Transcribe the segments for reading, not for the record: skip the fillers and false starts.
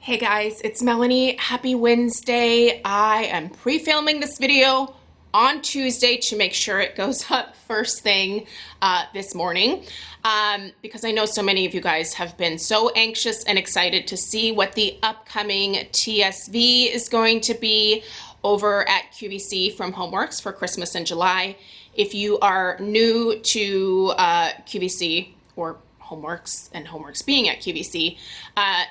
Hey guys, it's Melanie. Happy Wednesday. I am pre-filming this video on Tuesday to make sure it goes up first thing this morning because I know so many of you guys have been so anxious and excited to see what the upcoming TSV is going to be over at QVC from HomeWorx for Christmas in July. If you are new to QVC or HomeWorx and HomeWorx being at QVC,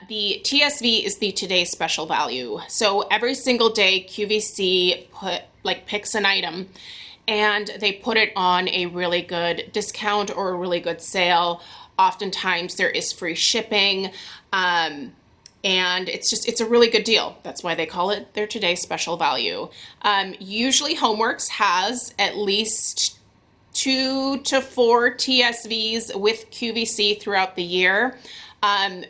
the TSV is the today's special value. So every single day QVC picks an item and they put it on a really good discount or a really good sale. Oftentimes there is free shipping and it's a really good deal. That's why they call it their today's special value. Usually HomeWorx has at least 2 to 4 TSVs with QVC throughout the year.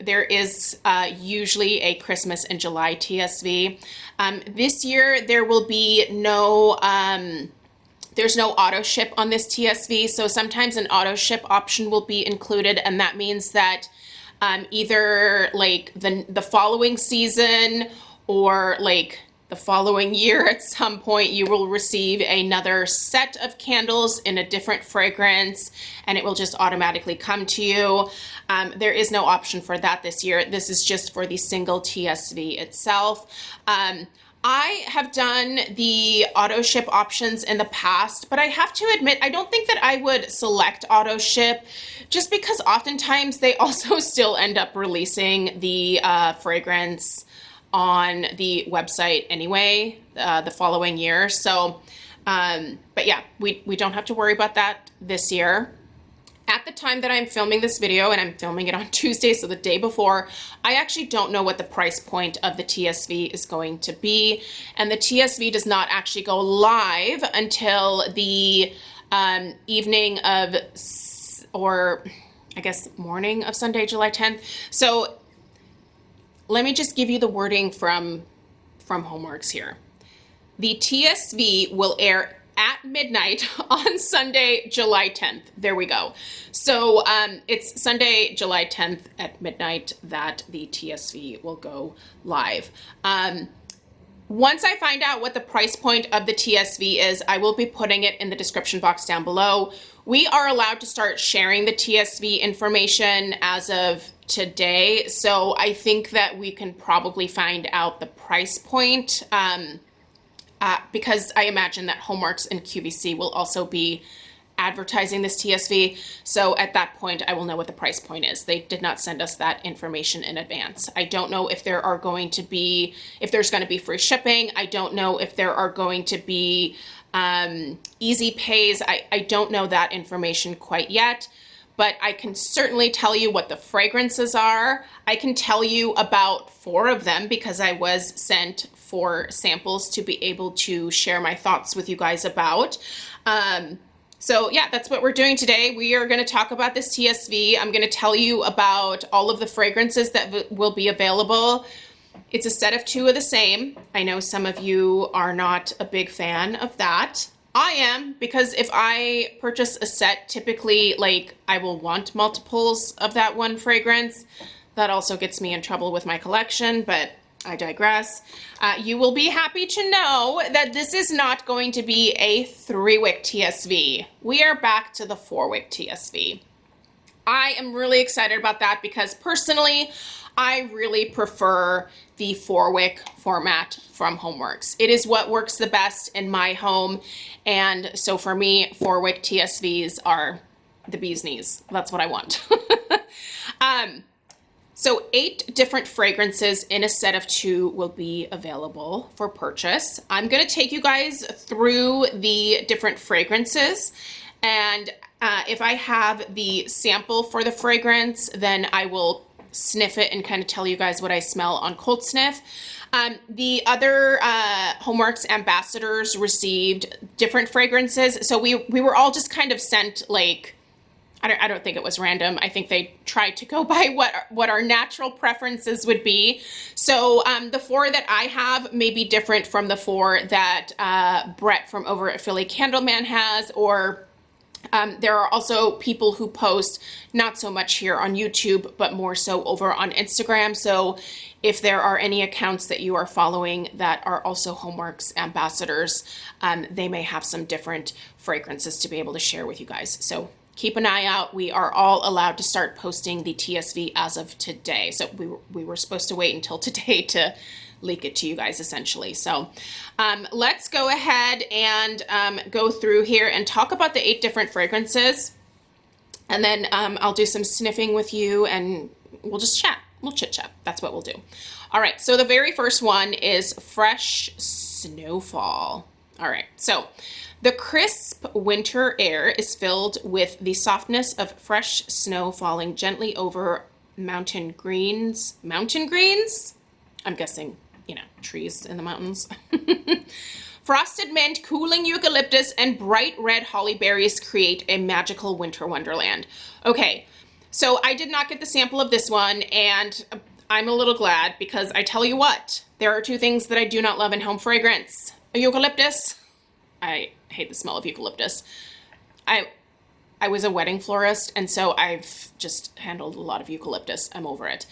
There is usually a Christmas and July TSV. This year there will be no, there's no auto ship on this TSV, so sometimes an auto ship option will be included, and that means that either like the following season or like the following year at some point you will receive another set of candles in a different fragrance and it will just automatically come to you. There is no option for that this year. This is just for the single TSV itself. I have done the auto ship options in the past, but I have to admit I don't think that I would select auto ship just because oftentimes they also still end up releasing the fragrance on the website anyway the following year. So but yeah, we don't have to worry about that this year. At the time that I'm filming this video, and I'm filming it on Tuesday, so the day before, I actually don't know what the price point of the TSV is going to be, and the TSV does not actually go live until the evening of, or I guess morning of Sunday, July 10th. So let me just give you the wording from HomeWorx here. The TSV will air at midnight on Sunday, July 10th. There we go. So it's Sunday, July 10th at midnight that the TSV will go live. Once I find out what the price point of the TSV is, I will be putting it in the description box down below. We are allowed to start sharing the TSV information as of today, so I think that we can probably find out the price point because I imagine that HomeWorx and QVC will also be advertising this TSV. So at that point, I will know what the price point is. They did not send us that information in advance. I don't know if there are going to be, if there's going to be free shipping. I don't know if there are going to be easy pays. I don't know that information quite yet, but I can certainly tell you what the fragrances are. I can tell you about 4 of them because I was sent 4 samples to be able to share my thoughts with you guys about. So yeah, that's what we're doing today. We are going to talk about this TSV. I'm going to tell you about all of the fragrances that will be available. It's a set of 2 of the same. I know some of you are not a big fan of that. I am, because if I purchase a set, typically like I will want multiples of that one fragrance. That also gets me in trouble with my collection, but I digress. You will be happy to know that this is not going to be a 3-wick TSV. We are back to the 4-wick TSV. I am really excited about that because personally, I really prefer the 4-wick format from HomeWorx. It is what works the best in my home, and so for me, 4-wick TSVs are the bee's knees. That's what I want. So 8 different fragrances in a set of 2 will be available for purchase. I'm going to take you guys through the different fragrances, and if I have the sample for the fragrance, then I will sniff it and kind of tell you guys what I smell on cold sniff. The other HomeWorx ambassadors received different fragrances, so we were all just kind of sent like, I don't think it was random. I think they tried to go by what our natural preferences would be. So the 4 that I have may be different from the 4 that Brett from over at Philly Candleman has, or There are also people who post not so much here on YouTube, but more so over on Instagram. So if there are any accounts that you are following that are also HomeWorx ambassadors, they may have some different fragrances to be able to share with you guys. So keep an eye out. We are all allowed to start posting the TSV as of today. So we were supposed to wait until today to leak it to you guys essentially. So let's go ahead and go through here and talk about the 8 different fragrances. And then I'll do some sniffing with you and we'll just chat. We'll chit chat. That's what we'll do. All right. So the very first one is Fresh Snowfall. All right. So the crisp winter air is filled with the softness of fresh snow falling gently over mountain greens. Mountain greens? I'm guessing, you know, trees in the mountains. Frosted mint, cooling eucalyptus, and bright red holly berries create a magical winter wonderland. Okay, so I did not get the sample of this one, and I'm a little glad because I tell you what, there are 2 things that I do not love in home fragrance. Eucalyptus. I hate the smell of eucalyptus. I was a wedding florist, and so I've just handled a lot of eucalyptus. I'm over it.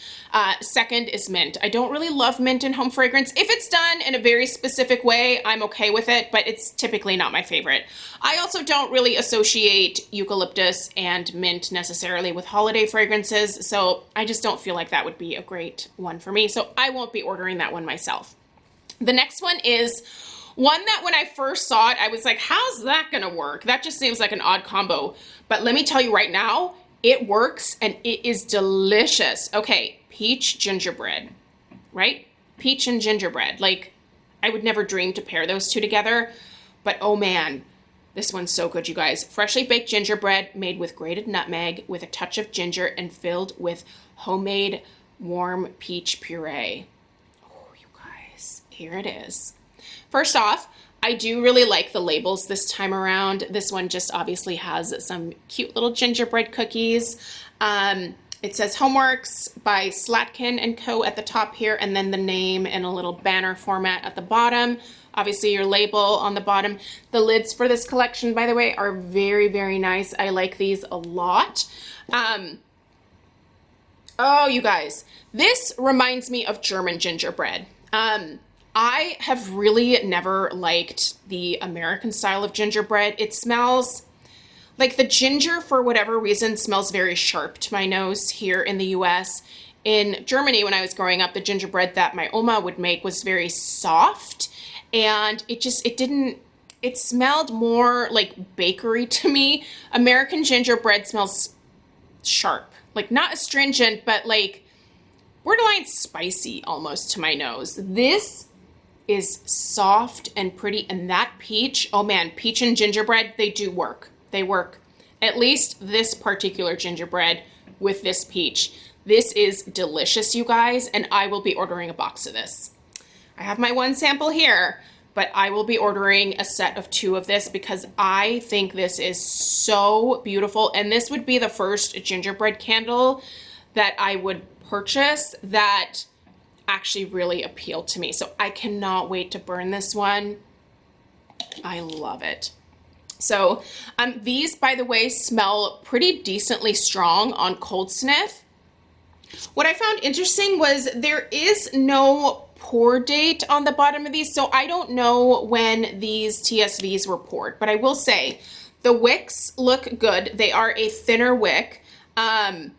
Second is mint. I don't really love mint in home fragrance. If it's done in a very specific way, I'm okay with it, but it's typically not my favorite. I also don't really associate eucalyptus and mint necessarily with holiday fragrances, so I just don't feel like that would be a great one for me, so I won't be ordering that one myself. The next one is one that when I first saw it, I was like, how's that gonna work? That just seems like an odd combo. But let me tell you right now, it works and it is delicious. Okay, peach gingerbread, right? Peach and gingerbread. Like, I would never dream to pair those 2 together, but oh man, this one's so good, you guys. Freshly baked gingerbread made with grated nutmeg with a touch of ginger and filled with homemade warm peach puree. Oh, you guys, here it is. First off, I do really like the labels this time around. This one just obviously has some cute little gingerbread cookies. It says HomeWorx by Slatkin & Co. at the top here, and then the name in a little banner format at the bottom. Obviously your label on the bottom. The lids for this collection, by the way, are very, very nice. I like these a lot. Oh, you guys, this reminds me of German gingerbread. I have really never liked the American style of gingerbread. It smells like the ginger, for whatever reason, smells very sharp to my nose here in the US. In Germany, when I was growing up, the gingerbread that my Oma would make was very soft, and it smelled more like bakery to me. American gingerbread smells sharp, like not astringent, but like borderline spicy almost to my nose. This is soft and pretty, and that peach, oh man, peach and gingerbread, they do work. They work. At least this particular gingerbread with this peach. This is delicious, you guys, and I will be ordering a box of this. I have my 1 sample here, but I will be ordering a set of 2 of this because I think this is so beautiful, and this would be the first gingerbread candle that I would purchase that actually really appealed to me. So I cannot wait to burn this one. I love it. So these, by the way, smell pretty decently strong on cold sniff. What I found interesting was there is no pour date on the bottom of these, so I don't know when these TSVs were poured, but I will say the wicks look good. They are a thinner wick, and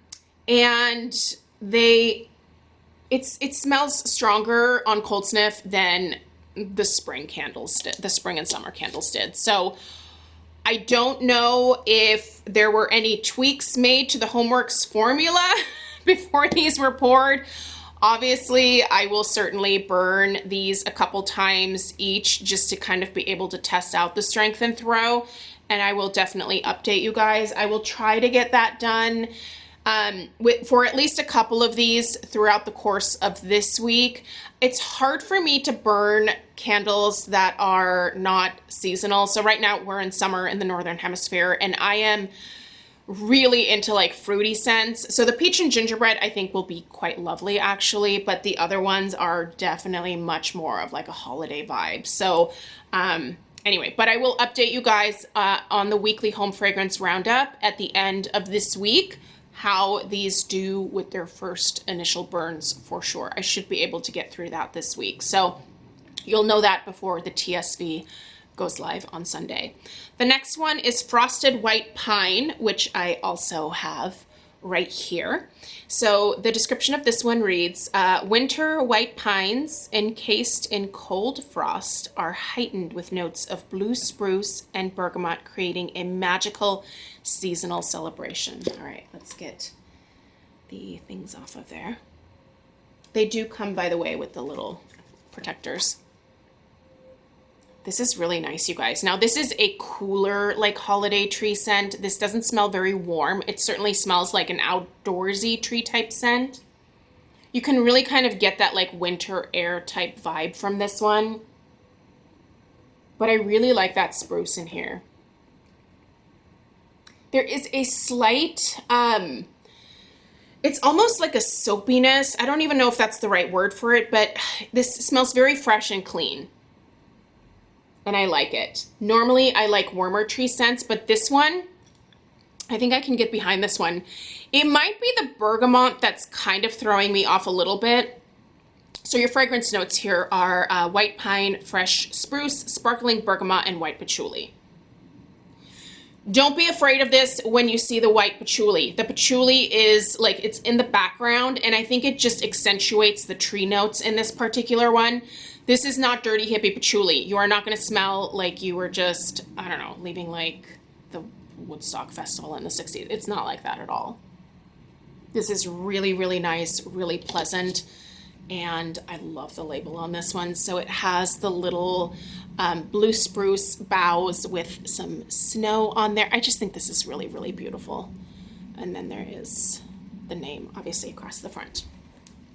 it smells stronger on cold sniff than the spring candles did, the spring and summer candles did. So I don't know if there were any tweaks made to the HomeWorx formula before these were poured. Obviously, I will certainly burn these a couple times each just to kind of be able to test out the strength and throw. And I will definitely update you guys. I will try to get that done for at least a couple of these throughout the course of this week. It's hard for me to burn candles that are not seasonal. So right now we're in summer in the Northern Hemisphere, and I am really into like fruity scents. So the peach and gingerbread I think will be quite lovely actually, but the other ones are definitely much more of like a holiday vibe. So Anyway, but I will update you guys on the weekly home fragrance roundup at the end of this week, how these do with their first initial burns for sure. I should be able to get through that this week. So you'll know that before the TSV goes live on Sunday. The next one is Frosted White Pine, which I also have right here. So the description of this one reads, winter white pines encased in cold frost are heightened with notes of blue spruce and bergamot, creating a magical seasonal celebration. All right, let's get the things off of there. They do come, by the way, with the little protectors. This is really nice, you guys. Now, this is a cooler, like, holiday tree scent. This doesn't smell very warm. It certainly smells like an outdoorsy tree type scent. You can really kind of get that, like, winter air type vibe from this one. But I really like that spruce in here. There is a slight, it's almost like a soapiness. I don't even know if that's the right word for it, but this smells very fresh and clean. And I like it. Normally, I like warmer tree scents, but this one, I think I can get behind this one. It might be the bergamot that's kind of throwing me off a little bit. So your fragrance notes here are white pine, fresh spruce, sparkling bergamot, and white patchouli. Don't be afraid of this when you see the white patchouli. The patchouli is like, it's in the background, and I think it just accentuates the tree notes in this particular one. This is not dirty hippie patchouli. You are not going to smell like you were just, I don't know, leaving like the Woodstock Festival in the 60s. It's not like that at all. This is really, really nice, really pleasant, and I love the label on this one. So it has the little blue spruce boughs with some snow on there. I just think this is really, really beautiful. And then there is the name, obviously, across the front.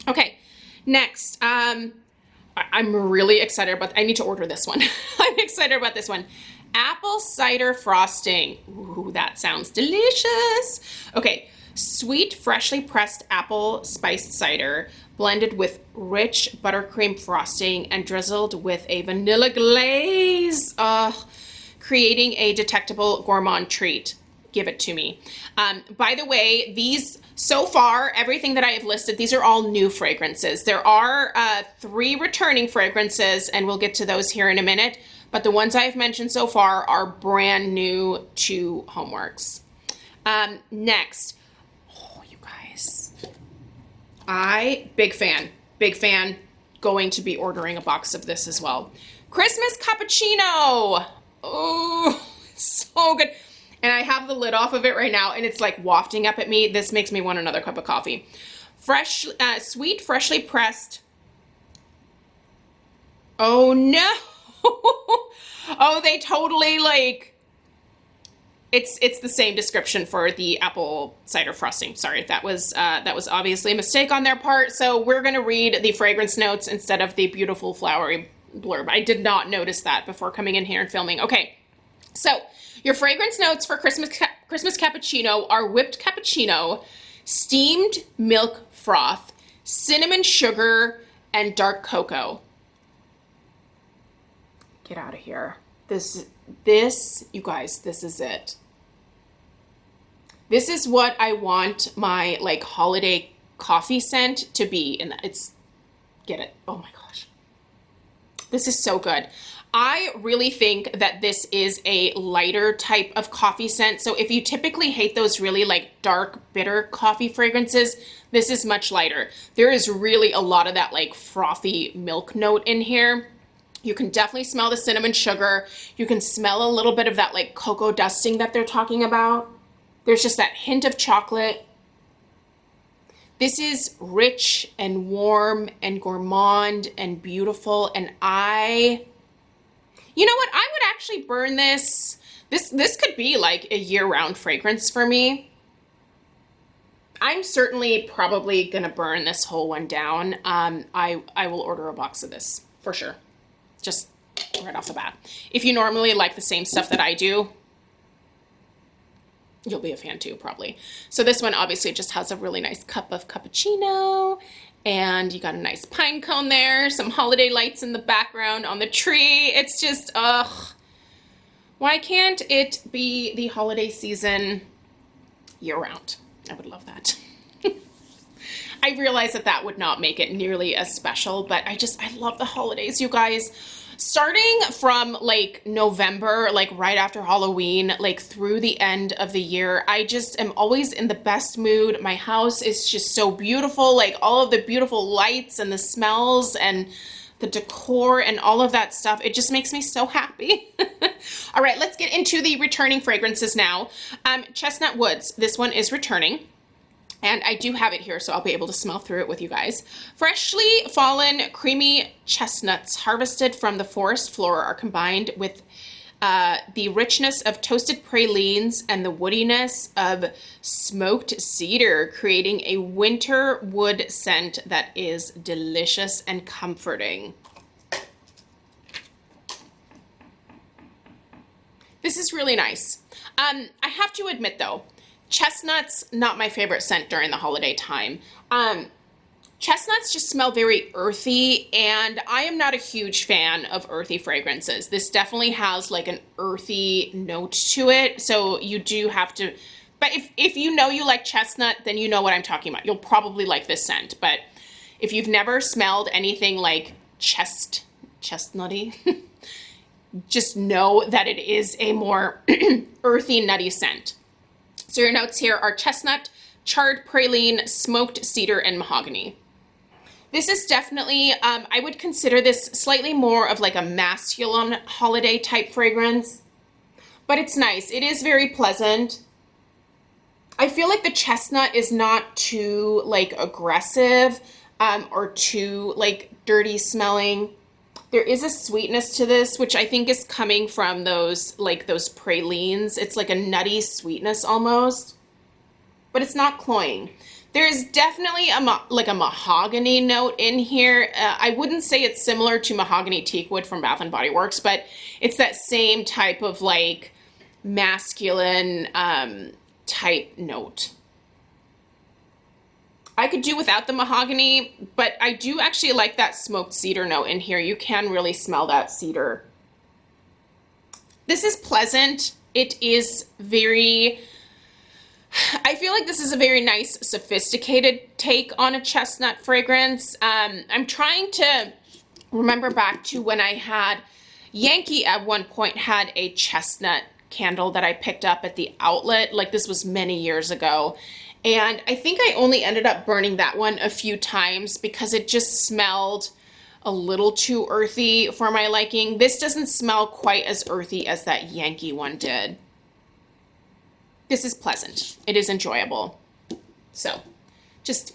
Okay, next, I'm really excited about, I need to order this one. I'm excited about this one. Apple cider frosting. Ooh, that sounds delicious. Okay, sweet, freshly pressed apple spiced cider blended with rich buttercream frosting and drizzled with a vanilla glaze, creating a detectable gourmand treat. Give it to me. By the way, these, so far, everything that I have listed, these are all new fragrances. There are 3 returning fragrances, and we'll get to those here in a minute, but the ones I've mentioned so far are brand new to HomeWorx. Next, oh, you guys, big fan, going to be ordering a box of this as well. Christmas Cappuccino. Oh, so good. And I have the lid off of it right now, and it's like wafting up at me. This makes me want another cup of coffee. Fresh, sweet, freshly pressed. Oh no. Oh, they totally like, it's the same description for the apple cider frosting. Sorry, that was obviously a mistake on their part. So we're gonna read the fragrance notes instead of the beautiful flowery blurb. I did not notice that before coming in here and filming. Okay, so your fragrance notes for Christmas Cappuccino are whipped cappuccino, steamed milk froth, cinnamon sugar, and dark cocoa. Get out of here. This, you guys, this is it. This is what I want my like holiday coffee scent to be, and it's, get it. Oh my gosh. This is so good. I really think that this is a lighter type of coffee scent. So if you typically hate those really like dark, bitter coffee fragrances, this is much lighter. There is really a lot of that like frothy milk note in here. You can definitely smell the cinnamon sugar. You can smell a little bit of that like cocoa dusting that they're talking about. There's just that hint of chocolate. This is rich and warm and gourmand and beautiful. And you know what? I would actually burn this. This could be like a year-round fragrance for me. I'm certainly probably gonna burn this whole one down. I will order a box of this for sure. Just right off the bat. If you normally like the same stuff that I do, you'll be a fan too, probably. So this one obviously just has a really nice cup of cappuccino, and you got a nice pine cone there, some holiday lights in the background on the tree. It's just, ugh, Why can't it be the holiday season year-round? I would love that. I realize that that would not make it nearly as special, but I love the holidays, you guys. Starting from like November, like right after Halloween, like through the end of the year, I just am always in the best mood. My house is just so beautiful, like all of the beautiful lights and the smells and the decor and all of that stuff. It just makes me so happy. All right, let's get into the returning fragrances now. Chestnut Woods, this one is returning. And I do have it here, so I'll be able to smell through it with you guys. Freshly fallen creamy chestnuts harvested from the forest floor are combined with the richness of toasted pralines and the woodiness of smoked cedar, creating a winter wood scent that is delicious and comforting. This is really nice. I have to admit though, chestnuts, not my favorite scent during the holiday time. Chestnuts just smell very earthy, and I am not a huge fan of earthy fragrances. This definitely has like an earthy note to it, so you do have to, but if you know you like chestnut, then you know what I'm talking about. You'll probably like this scent, but if you've never smelled anything like chestnutty, just know that it is a more earthy, nutty scent. So your notes here are chestnut, charred praline, smoked cedar, and mahogany. This is definitely, I would consider this slightly more of like a masculine holiday type fragrance, but it's nice. It is very pleasant. I feel like the chestnut is not too like aggressive or too like dirty smelling. There is a sweetness to this, which I think is coming from those pralines. It's like a nutty sweetness almost, but it's not cloying. There is definitely a mahogany note in here. I wouldn't say it's similar to mahogany teakwood from Bath & Body Works, but it's that same type of like masculine type note. I could do without the mahogany, but I do actually like that smoked cedar note in here. You can really smell that cedar. This is pleasant. It is very, I feel like this is a very nice, sophisticated take on a chestnut fragrance. I'm trying to remember back to when I had, Yankee at one point had a chestnut candle that I picked up at the outlet. Like this was many years ago. And I think I only ended up burning that one a few times because it just smelled a little too earthy for my liking. This doesn't smell quite as earthy as that Yankee one did. This is pleasant. It is enjoyable. So just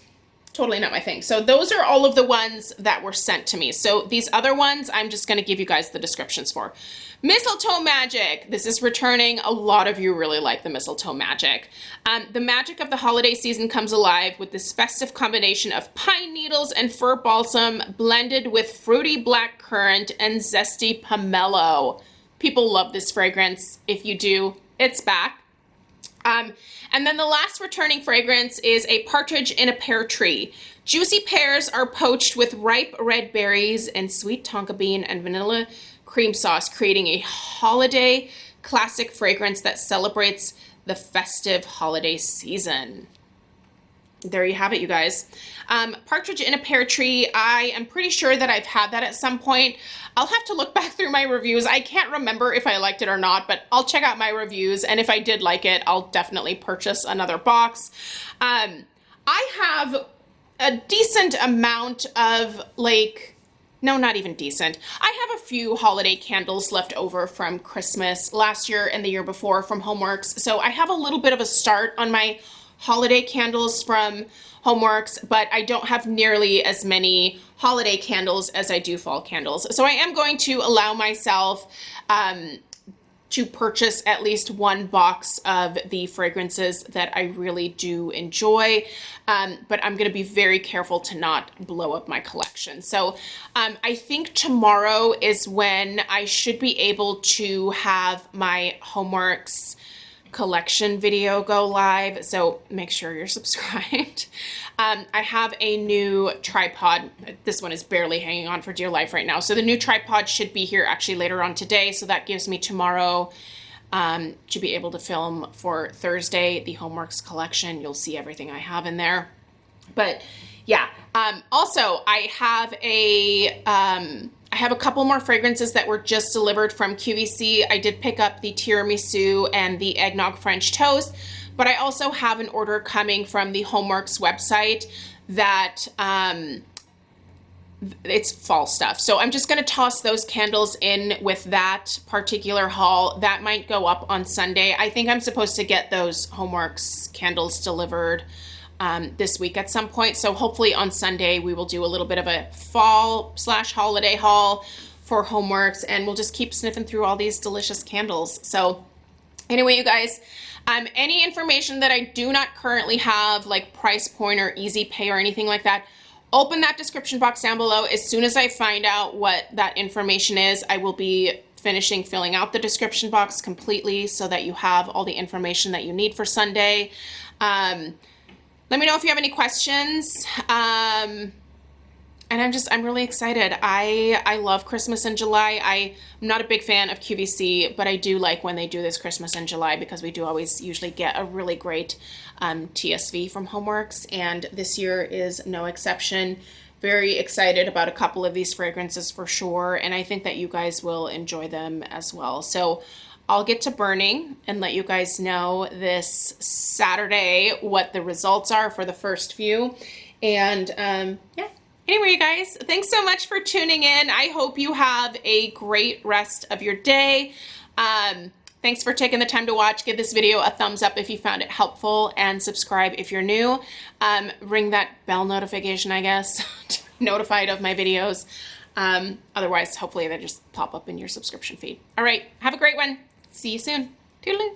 totally not my thing. So those are all of the ones that were sent to me. So these other ones, I'm just going to give you guys the descriptions for. Mistletoe Magic. This is returning. A lot of you really like the Mistletoe Magic. The magic of the holiday season comes alive with this festive combination of pine needles and fir balsam blended with fruity black currant and zesty pomelo. People love this fragrance. If you do, it's back. And then the last returning fragrance is a partridge in a pear tree. Juicy pears are poached with ripe red berries and sweet tonka bean and vanilla cream sauce, creating a holiday classic fragrance that celebrates the festive holiday season. There you have it, you guys. Partridge in a pear tree. I am pretty sure that I've had that at some point. I'll have to look back through my reviews. I can't remember if I liked it or not, but I'll check out my reviews, and if I did like it, I'll definitely purchase another box. I have a decent amount of no, not even decent. I have a few holiday candles left over from Christmas last year and the year before from HomeWorx, so I have a little bit of a start on my holiday candles from HomeWorx, but I don't have nearly as many holiday candles as I do fall candles. So I am going to allow myself to purchase at least one box of the fragrances that I really do enjoy, but I'm going to be very careful to not blow up my collection. So I think tomorrow is when I should be able to have my HomeWorx collection video go live, so make sure you're subscribed. I have a new tripod. This one is barely hanging on for dear life right now. So the new tripod should be here actually later on today, so that gives me tomorrow to be able to film for Thursday, the HomeWorx collection. You'll see everything I have in there. But yeah, also I have a couple more fragrances that were just delivered from QVC. I did pick up the tiramisu and the eggnog French toast, but I also have an order coming from the HomeWorx website that it's fall stuff. So I'm just going to toss those candles in with that particular haul. That might go up on Sunday. I think I'm supposed to get those HomeWorx candles delivered this week at some point. So hopefully on Sunday we will do a little bit of a fall/holiday haul for HomeWorx, and we'll just keep sniffing through all these delicious candles. So anyway, you guys, any information that I do not currently have, like price point or easy pay or anything like that, open that description box down below. As soon as I find out what that information is, I will be finishing filling out the description box completely so that you have all the information that you need for Sunday. Let me know if you have any questions. And I'm really excited. I love Christmas in July. I'm not a big fan of QVC, but I do like when they do this Christmas in July because we do always usually get a really great TSV from HomeWorx, and this year is no exception. Very excited about a couple of these fragrances for sure, and I think that you guys will enjoy them as well. So I'll get to burning and let you guys know this Saturday what the results are for the first few. And yeah. Anyway, you guys, thanks so much for tuning in. I hope you have a great rest of your day. Thanks for taking the time to watch. Give this video a thumbs up if you found it helpful, and subscribe if you're new. Ring that bell notification, I guess, to be notified of my videos. Otherwise, hopefully they just pop up in your subscription feed. All right, have a great one. See you soon. Toodaloo.